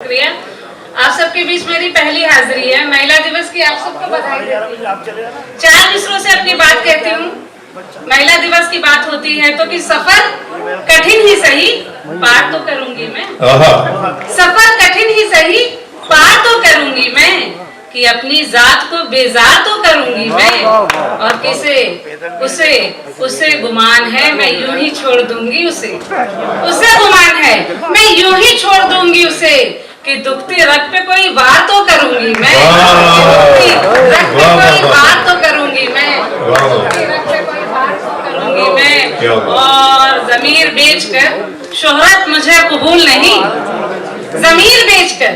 शुक्रिया। आप सबके बीच मेरी पहली हाजिरी है। महिला दिवस की आप सबको बधाई देती हूँ। 4 मिसरों से अपनी बात कहती हूँ। महिला दिवस की बात होती है तो कि सफर कठिन ही सही पार तो करूंगी मैं। सफर कठिन ही सही पार तो करूंगी मैं, कि अपनी जात को बेजार तो करूंगी मैं। और किसे उसे उसे गुमान है मैं यूं ही छोड़ दूंगी उसे। उसे गुमान है मैं यूं ही छोड़ दूंगी उसे, कि दुखते रग पे कोई वार तो करूंगी मैं। रग पे कोई वार तो करूंगी मैं। दुखते रग पे कोई वार तो करूंगी मैं। और जमीर बेचकर शोहरत मुझे कबूल नहीं। जमीर बेचकर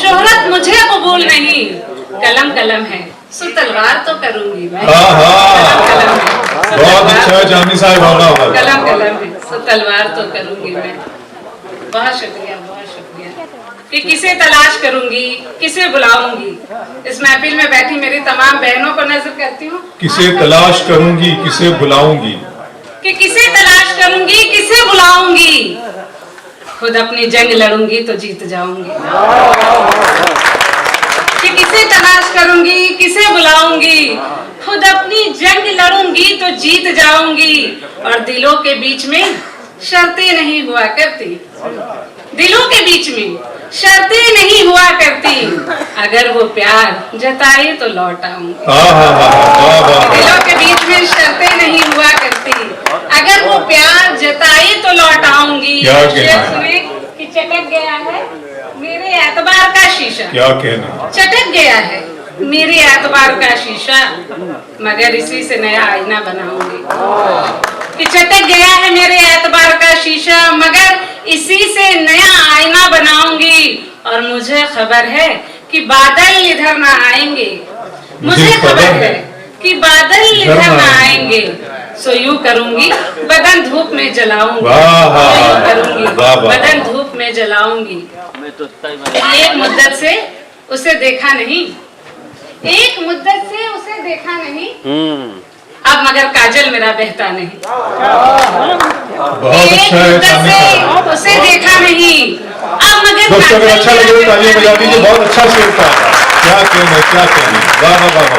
शोहरत मुझे कबूल नहीं। कलम कलम है सो तलवार तो करूंगी मैं। कलम है बहुत अच्छा जानी साहब। कलम कलम है सो तलवार तो करूंगी मैं। बहुत शुक्रिया, बहुत शुक्रिया। कि किसे तलाश करूंगी, किसे बुलाऊंगी। इस महफिल में बैठी मेरी तमाम बहनों को नजर करती हूँ। किसे तलाश करूंगी, किसे बुलाऊंगी। कि किसे तलाश करूंगी, किसे बुलाऊंगी। खुद अपनी जंग लड़ूंगी तो जीत जाऊंगी। कि किसे तलाश करूंगी, किसे बुलाऊंगी। खुद अपनी जंग लड़ूंगी तो जीत जाऊंगी। और दिलों के बीच में शर्तें नहीं हुआ करती। दिलों के बीच में शर्तें नहीं हुआ करती। अगर वो प्यार जताए तो लौट आऊंगी। दिलों के बीच में शर्तें नहीं हुआ करती। अगर वो प्यार जताए तो लौट आऊंगी। शेर सुने कि चटक गया है मेरे एतबार का शीशा। क्या कहना। चटक गया है मेरे एतबार का शीशा, मगर इसी से नया आईना बनाऊंगी। कि चटक गया है मेरे एतबार का शीशा, मगर इसी से नया आईना बनाऊंगी। और मुझे खबर है कि बादल इधर ना आएंगे। मुझे खबर है कि बादल इधर ना आएंगे। सो यूं करूंगी बदन धूप में जलाऊंगी। यूं करूंगी बदन धूप में जलाऊंगी। एक मुद्दत से उसे देखा नहीं। एक मुद्दत से उसे देखा नहीं। अब मगर काजल मेरा बहता नहीं। एक मुद्दत से उसे देखा नहीं। अब मगर दोस्तों अगर अच्छा लगे तो तालियां बजा दीजिए। बहुत अच्छा शेर था। क्या कहने, क्या कहने। वाह वाह वाह।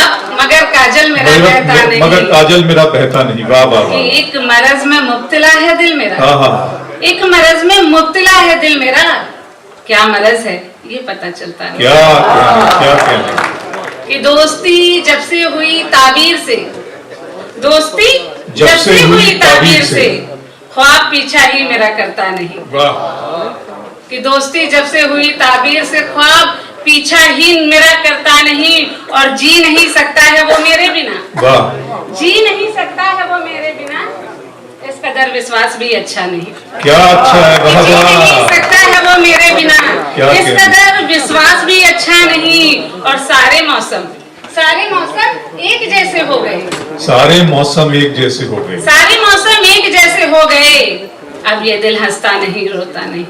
अब मगर काजल मेरा बहता नहीं। मगर काजल मेरा बहता नहीं। वाह वाह वाह। एक मरज में मुब्तला है दिल मेरा। हाँ। एक मरज में मुब्तला है दिल मेरा। क्या मरज है ये पता चलता नहीं। क्या कहने। कि दोस्ती जब से हुई ताबीर से, दोस्ती जब से हुई ताबीर से, ख्वाब पीछा ही मेरा करता नहीं। वाह। कि दोस्ती जब से हुई ताबीर से, ख्वाब पीछा ही मेरा करता नहीं। और जी नहीं सकता है वो मेरे बिना। वाह। जी नहीं सकता है वो मेरे बिना। इस कदर विश्वास भी अच्छा नहीं। क्या अच्छा है। वाह जी वाह। नहीं सकता है वो मेरे बिना। इस कदर विश्वास भी अच्छा नहीं। और सारे मौसम एक जैसे हो गए। सारे मौसम एक जैसे हो गए। सारे मौसम एक जैसे हो गए। अब ये दिल हंसता नहीं रोता नहीं।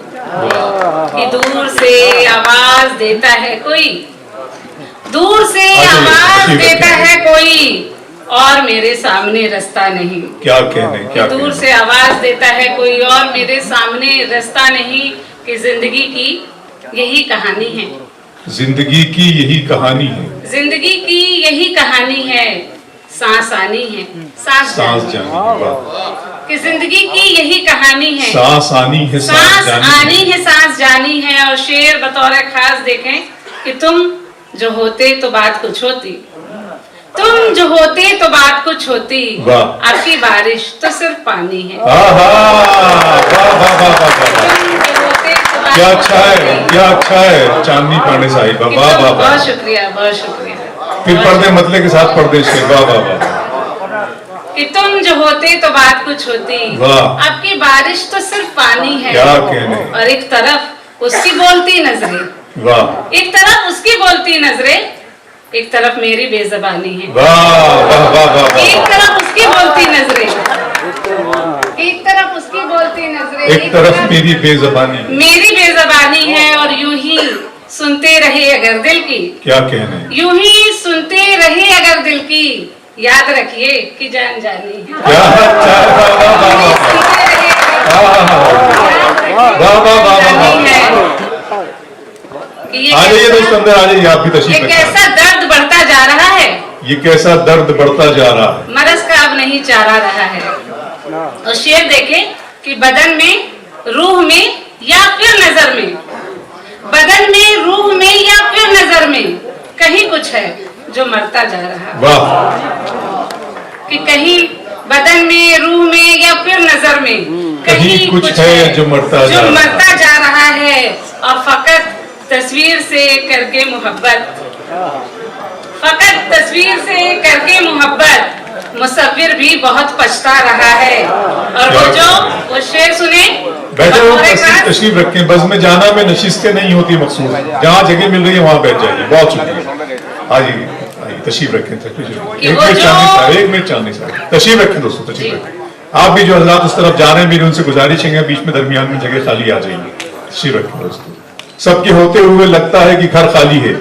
कि दूर से आवाज देता है कोई, दूर से आवाज देता है कोई, और मेरे सामने रास्ता नहीं। क्या कहने, क्या दूर से आवाज देता है कोई और मेरे सामने रास्ता नहीं। कि जिंदगी की यही कहानी है। जिंदगी की यही कहानी है। जिंदगी की यही कहानी है। सांस आनी है सांस जानी। कि जिंदगी की यही कहानी है। सांस आनी है सांस आनी है सांस जानी है। और शेर बतौर खास देखें कि तुम जो होते तो बात कुछ होती। तुम जो होते तो बात कुछ होती। आपकी बारिश तो सिर्फ पानी है। क्या अच्छा है, क्या अच्छा है चांदनी पांडे साहिबा। वाह वाह। बहुत शुक्रिया, बहुत शुक्रिया। फिर पर्दे मतले के साथ पर्दे से। वाह वाह वाह। कि तुम जो होते तो बात कुछ होती। आपकी बारिश तो सिर्फ पानी है। क्या कहने। और एक तरफ उसकी बोलती नजरें। वाह। एक तरफ उसकी बोलती नजरें, एक तरफ मेरी बेजबानी है। वाह वाह वाह। एक तरफ उसकी बोलती नजरें, एक तरफ उसकी बोलती नजरें, एक तरफ मेरी बेजबानी। मेरी बेजबानी है। और यूं ही सुनते रहे अगर दिल की। क्या कहने। यूं ही सुनते रहे अगर दिल की, याद रखिए कि जान जानी है। क्या वाह वाह वाह करनी है कि ये आ जाइए कैसा- दोस्त, अंदर आ जाइए, आप भी ये तशरीफ कैसा दर्द बढ़ता जा रहा है, ये कैसा दर्द बढ़ता जा रहा है, मरज का अब नहीं चारा रहा है। और शेर देखे कि बदन में, रूह में या फिर नजर में, बदन में, रूह में या फिर नजर में कहीं कुछ है जो मरता जा रहा है। वाह, कि कहीं बदन में, रूह में या फिर नजर में कहीं कुछ है जो मरता जा रहा है। मरता जा रहा है। और फकत तस्वीर से करके मोहब्बत, फकत तस्वीर से करके मोहब्बत, मुसव्विर भी बहुत पछता रहा है। और वो शेर सुने, बैठे हो, बतौर खास तशरीफ रखें। बस में जाना में नशिस्तें नहीं होती मखसूस, जहाँ जगह मिल रही है वहाँ बैठ जाइए। बहुत शुक्रिया, आइए आइए, तशरीफ रखें। एक मिनट चांदनी साहब, एक मिनट चांदनी साहब, तशरीफ रखें दोस्तों, तशरीफ रखें। आप भी जो हजरात उस तरफ जा रहे हैं, मेरी उनसे गुजारिश है बीच में दरमियान में जगह खाली आ जाएगी। तशरीफ रखें दोस्तों। सबके होते हुए लगता है कि घर खाली है,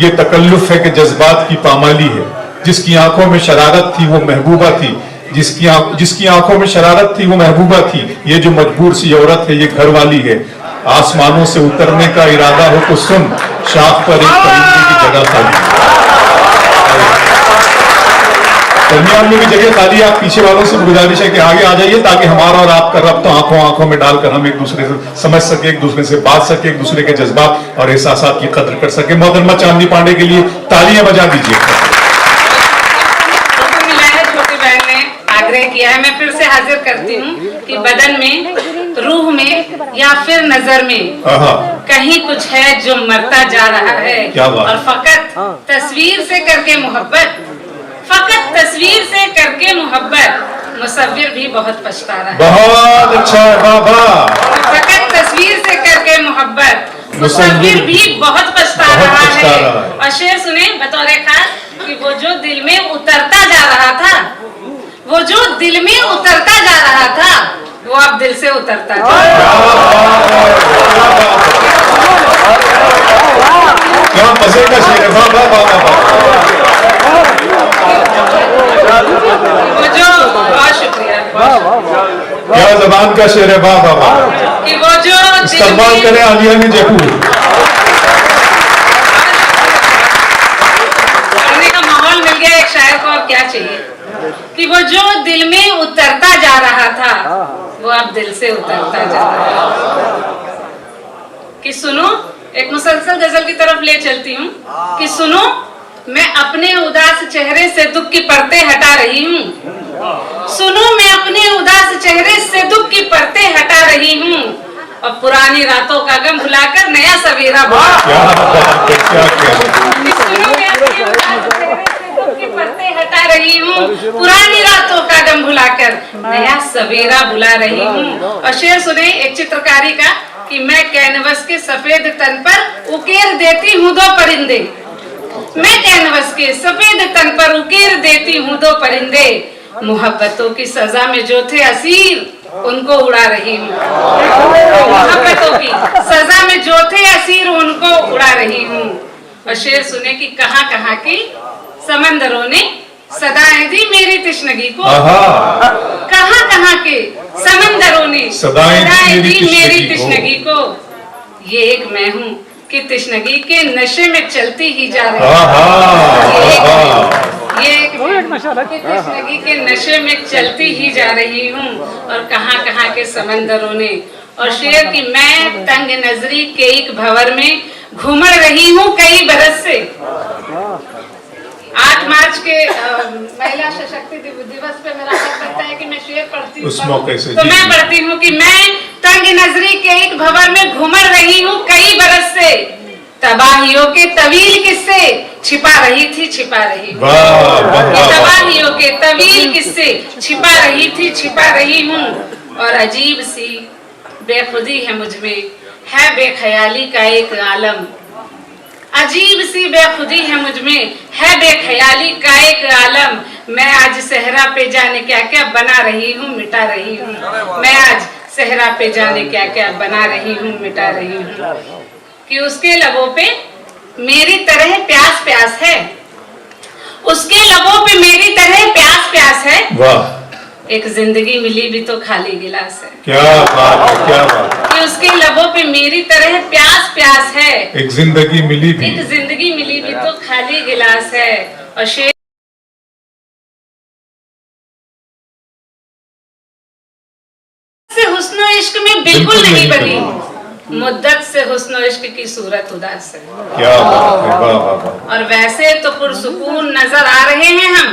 ये तकल्लुफ है कि जज्बात की पामाली है। जिसकी आंखों में शरारत थी वो महबूबा थी, जिसकी आंखों में शरारत थी वो महबूबा थी। ये जो मजबूर सी औरत है ये घर वाली है। आसमानों से उतरने का इरादा हो तो सुन, शाख पर एक परिंदे की जगह खाली है। दरमियान में भी जगह खाली है। आप पीछे वालों से गुजारिश है कि आगे आ जाइए, ताकि हमारा और आपका रब्त आंखों आंखों में डालकर हम एक दूसरे से समझ सके, एक दूसरे से बात सके, एक दूसरे के जज्बात और एहसासात की कद्र कर सके। मोहतरमा चांदनी पांडे के लिए तालियां बजा दीजिए। छोटी बहन ने आग्रह किया है, मैं फिर से हाजिर करती हूँ कि बदन में, रूह में या फिर नजर में कहीं कुछ है जो मरता जा रहा है। क्या बात। और फकत तस्वीर से करके मोहब्बत, फकत तस्वीर से करके मोहब्बत, मुसव्विर भी बहुत पछता रहा है। बहुत अच्छा है, वाह वाह। फकत तस्वीर से करके मोहब्बत, मुसव्विर भी बहुत पछता रहा है। और शेर सुने बतौर खास कि वो जो दिल में उतरता जा रहा था, वो जो दिल में उतरता जा रहा था, वो अब दिल से उतरता जा रहा है। क्या मजे का शेर है, वाह वाह वाह वाह। वो जो, बहुत शुक्रिया, क्या जबान का शेर है, वाह वाह वाह। कि वो जो इस्तेमाल करें आलिया ने जयपुर। पढ़ने का माहौल मिल गया एक शायर को, और क्या चाहिए। कि वो जो दिल में उतरता जा रहा था, वो अब दिल से उतरता जा रहा है। कि सुनो, एक मुसलसल गजल की तरफ ले चलती हूँ कि सुनो, मैं अपने उदास चेहरे से दुख की परतें हटा रही हूँ। सुनो, मैं अपने उदास चेहरे से दुख की परतें हटा रही हूँ, और पुरानी रातों का गम भुलाकर नया सवेरा हटा रही हूँ, पुरानी रातों का गम भुलाकर नया सवेरा बुला रही हूँ। और शेर सुने एक चित्रकारी का कि मैं कैनवस के सफेद तन पर उकेर देती हूँ दो परिंदे, मैं कैनवस के सफेद तन पर उकेर देती हूँ दो परिंदे, मोहब्बतों की सजा में जो थे असीर उनको उड़ा रही हूँ। मोहब्बतों की सजा में जो थे असीर उनको उड़ा रही हूँ। और शेर सुने कि कहाँ कहाँ की समंदरों ने सदाएं दी मेरी तिश्नगी को, कहाँ कहाँ के समंदरों ने सदाएं दी मेरी तिश्नगी को। ये एक मैं हूँ कि तिश्नगी के नशे में चलती ही जा रही हूँ, ये एक तिश्नगी के नशे में चलती ही जा रही हूँ। और कहाँ कहाँ के समंदरों ने। और शेर की मैं तंग नजरी के एक भंवर में घूमड़ रही हूँ कई बरस से। 8 मार्च के महिला सशक्ति दिवस पे मेरा हक बनता है कि मैं शेर पढ़ती हूँ, उस मौके से तो मैं पढ़ती हूँ कि मैं तंग नजरी के एक भंवर में घूमड़ रही हूँ कई बरस से, तबाहियों के तवील किस्से छिपा रही थी, छिपा रही हूँ। तबाहियों के तवील किस्से छिपा रही थी, छिपा रही हूँ। और अजीब सी बेखुदी है मुझमें, है बेख्याली का एक आलम, अजीब सी बेखुदी है मुझमें, है बेख्याली का एक आलम। मैं आज सहरा पे जाने क्या क्या बना रही हूँ, मिटा रही हूँ। मैं आज सहरा पे जाने क्या क्या बना रही हूँ, मिटा रही हूँ। कि उसके लबों पे मेरी तरह प्यास प्यास है, उसके लबों पे मेरी तरह प्यास प्यास है। एक जिंदगी मिली भी तो खाली गिलास है, क्या बात है, क्या बात है। कि उसके लबों पे मेरी तरह प्यास प्यास है, एक जिंदगी मिली भी, एक जिंदगी मिली भी तो खाली गिलास है। और शेर से हुस्नो इश्क में बिल्कुल नहीं बनी, मुद्दत से हुस्नो इश्क की सूरत उदास है। क्या बात है, वाह वाह वाह। और वैसे तो पुरसुकून नजर आ रहे हैं हम,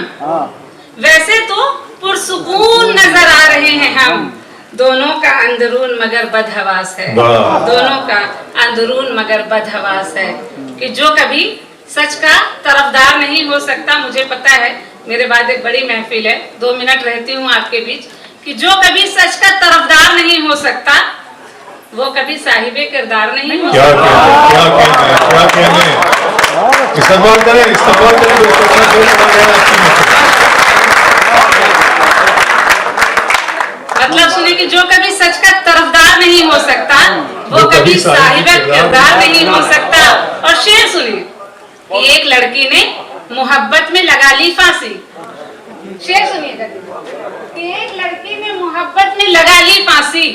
वैसे तो पुरसुकून नजर आ रहे हैं हम, दोनों का अंदरून मगर बदहवास है, दोनों का अंदरून मगर बदहवास है। कि जो कभी सच का तरफदार नहीं हो सकता, मुझे पता है मेरे बाद एक बड़ी महफिल है, 2 मिनट रहती हूँ आपके बीच, कि जो कभी सच का तरफदार नहीं हो सकता वो कभी साहिबे किरदार नहीं हो क्या सकता। क्या कहने, क्या कहने। इस्तेमाल करें, इस्तेमाल करें। मतलब सुने कि जो कभी सच का तरफदार नहीं हो सकता वो कभी साहिबे किरदार नहीं हो सकता। और शेर सुनिए कि एक लड़की ने मोहब्बत में लगा ली फांसी, शेर सुनिएगा कि एक लड़की ने मोहब्बत में लगा ली फांसी,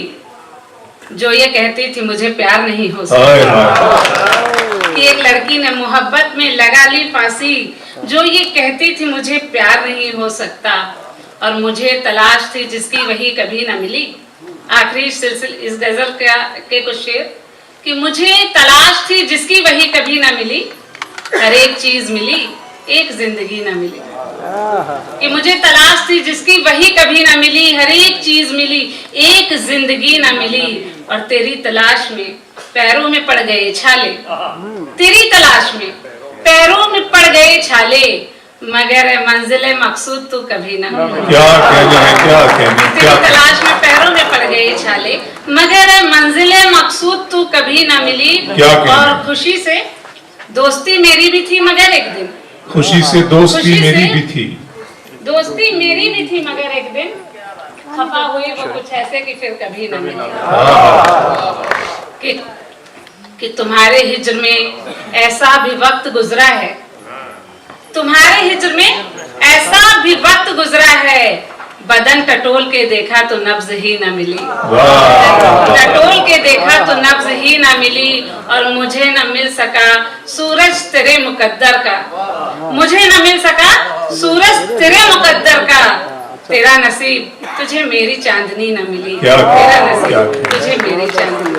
जो ये कहती थी मुझे प्यार नहीं हो सकता। कि एक लड़की ने मोहब्बत में लगा ली फांसी, जो ये कहती थी मुझे प्यार नहीं हो सकता। और मुझे तलाश थी जिसकी वही कभी ना मिली। आखिरी सिलसिल इस गजल के कुछ शेर कि मुझे तलाश थी जिसकी वही कभी ना मिली, हर एक चीज मिली एक जिंदगी ना मिली। कि मुझे तलाश थी जिसकी वही कभी ना मिली, हर एक चीज मिली एक जिंदगी ना मिली। और तेरी तलाश में पैरों में पड़ गए छाले, तेरी तलाश में पैरों में पड़ गए छाले, मगर मंजिले मकसूद तू कभी ना मिली। क्या कहना है, क्या कहना है। तेरी तलाश में पैरों में पड़ गए छाले, मगर मंजिले मकसूद तू कभी ना मिली। और खुशी से दोस्ती मेरी भी थी मगर एक दिन, खुशी से दोस्ती मेरी भी थी, दोस्ती मेरी भी थी मगर एक दिन, खफा हुई वो कुछ ऐसे कि फिर कभी न मिले। कि तुम्हारे हिज्र में ऐसा भी वक्त गुजरा है, तुम्हारे हिज्र में ऐसा भी वक्त गुजरा है, बदन टटोल के देखा तो नब्ज ही न मिली, टटोल के देखा तो नब्ज ही न मिली। और मुझे न मिल सका सूरज तेरे मुकद्दर का, मुझे न मिल सका सूरज तेरे मुकद्दर का, तेरा नसीब तुझे मेरी चांदनी न मिली, तेरा नसीब तुझे मेरी चांदनी।